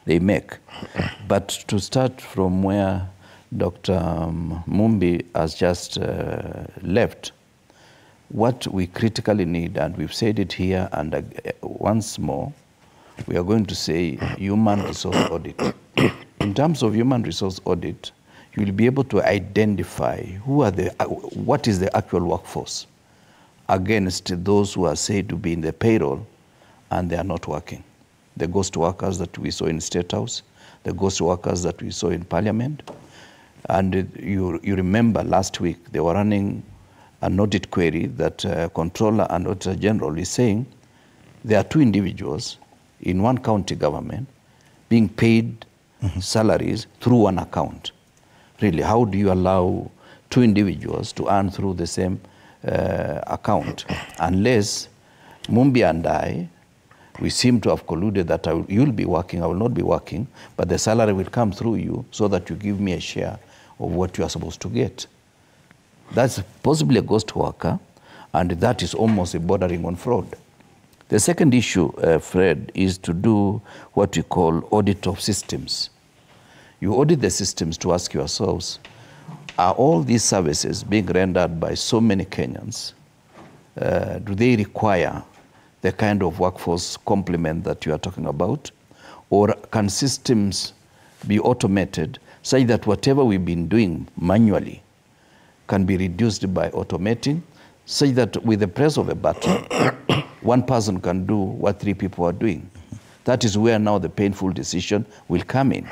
they make. But to start from where Dr. Mumbi has just left, what we critically need, and we've said it here, and once more, we are going to say human resource audit. In terms of human resource audit, you will be able to identify what is the actual workforce against those who are said to be in the payroll and they are not working. The ghost workers that we saw in State House, the ghost workers that we saw in Parliament. And you remember last week they were running an audit query that Controller and Auditor General is saying there are two individuals in one county government being paid salaries through one account. Really, how do you allow two individuals to earn through the same account? Unless Mumbi and I, we seem to have colluded that you'll be working, I will not be working, but the salary will come through you so that you give me a share of what you are supposed to get. That's possibly a ghost worker, and that is almost bordering on fraud. The second issue, Fred, is to do what we call audit of systems. You audit the systems to ask yourselves, are all these services being rendered by so many Kenyans? Do they require the kind of workforce complement that you are talking about? Or can systems be automated such that whatever we've been doing manually can be reduced by automating, such that with the press of a button, one person can do what three people are doing? That is where now the painful decision will come in.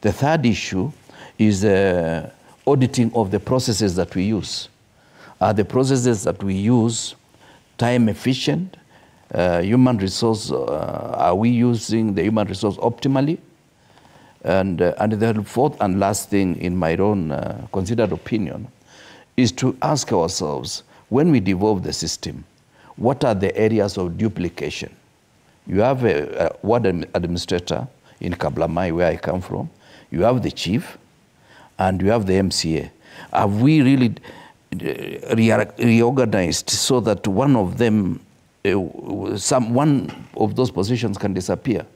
The third issue is auditing of the processes that we use. Are the processes that we use time efficient? Human resource, are we using the human resource optimally? And the fourth and last thing, in my own considered opinion, is to ask ourselves, when we devolve the system, what are the areas of duplication? You have a ward administrator in Kablamai, where I come from. You have the chief, and you have the MCA. Have we really reorganized so that one of them, one of those positions can disappear?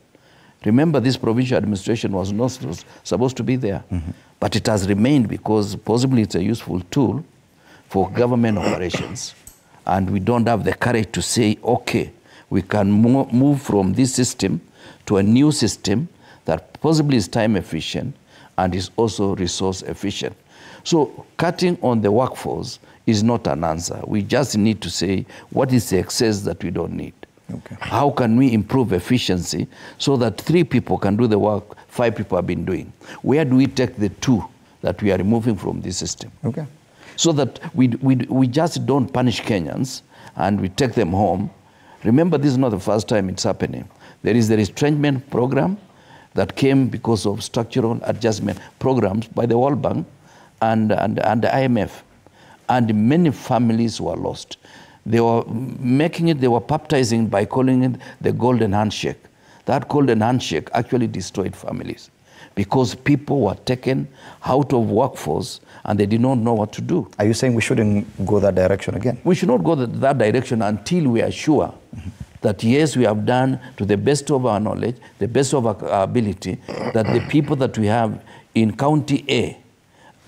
Remember, this provincial administration was not supposed to be there, but it has remained because possibly it's a useful tool for government operations, and we don't have the courage to say, okay, we can move from this system to a new system that possibly is time efficient and is also resource efficient. So cutting on the workforce is not an answer. We just need to say, what is the excess that we don't need? Okay. How can we improve efficiency so that 3 people can do the work 5 people have been doing? Where do we take the 2 that we are removing from this system? Okay. So that we just don't punish Kenyans and we take them home. Remember, this is not the first time it's happening. There is the retrenchment program that came because of structural adjustment programs by the World Bank and the IMF. And many families were lost. They were making it, they were baptizing by calling it the golden handshake. That golden handshake actually destroyed families because people were taken out of workforce and they did not know what to do. Are you saying we shouldn't go that direction again? We should not go that direction until we are sure that yes, we have done to the best of our knowledge, the best of our ability, that the people that we have in County A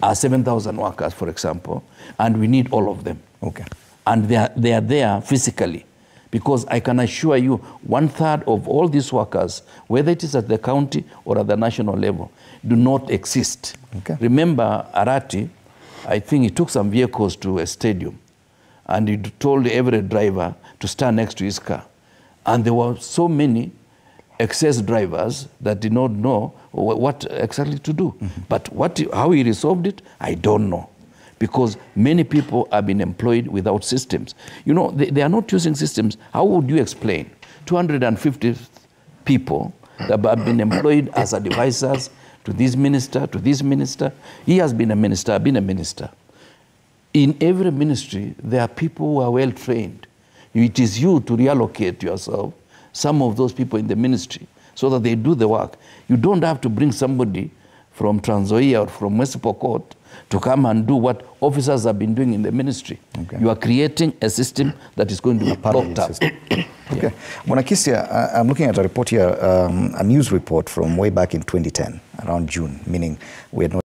are 7,000 workers, for example, and we need all of them. Okay. And they are there physically. Because I can assure you, 1/3 of all these workers, whether it is at the county or at the national level, do not exist. Okay. Remember Arati, I think he took some vehicles to a stadium and he told every driver to stand next to his car. And there were so many excess drivers that did not know what exactly to do. But how he resolved it, I don't know. Because many people have been employed without systems. You know, they are not using systems. How would you explain 250 people that have been employed as advisors to this minister, to this minister? He has been a minister, I've been a minister. In every ministry, there are people who are well trained. It is you to reallocate yourself, some of those people in the ministry, so that they do the work. You don't have to bring somebody from Trans Nzoia or from West Pokot to come and do what officers have been doing in the ministry. Okay. You are creating a system that is going to be blocked up. Okay. Mwanakisia, I'm looking at a report here, a news report from way back in 2010, around June, meaning we had not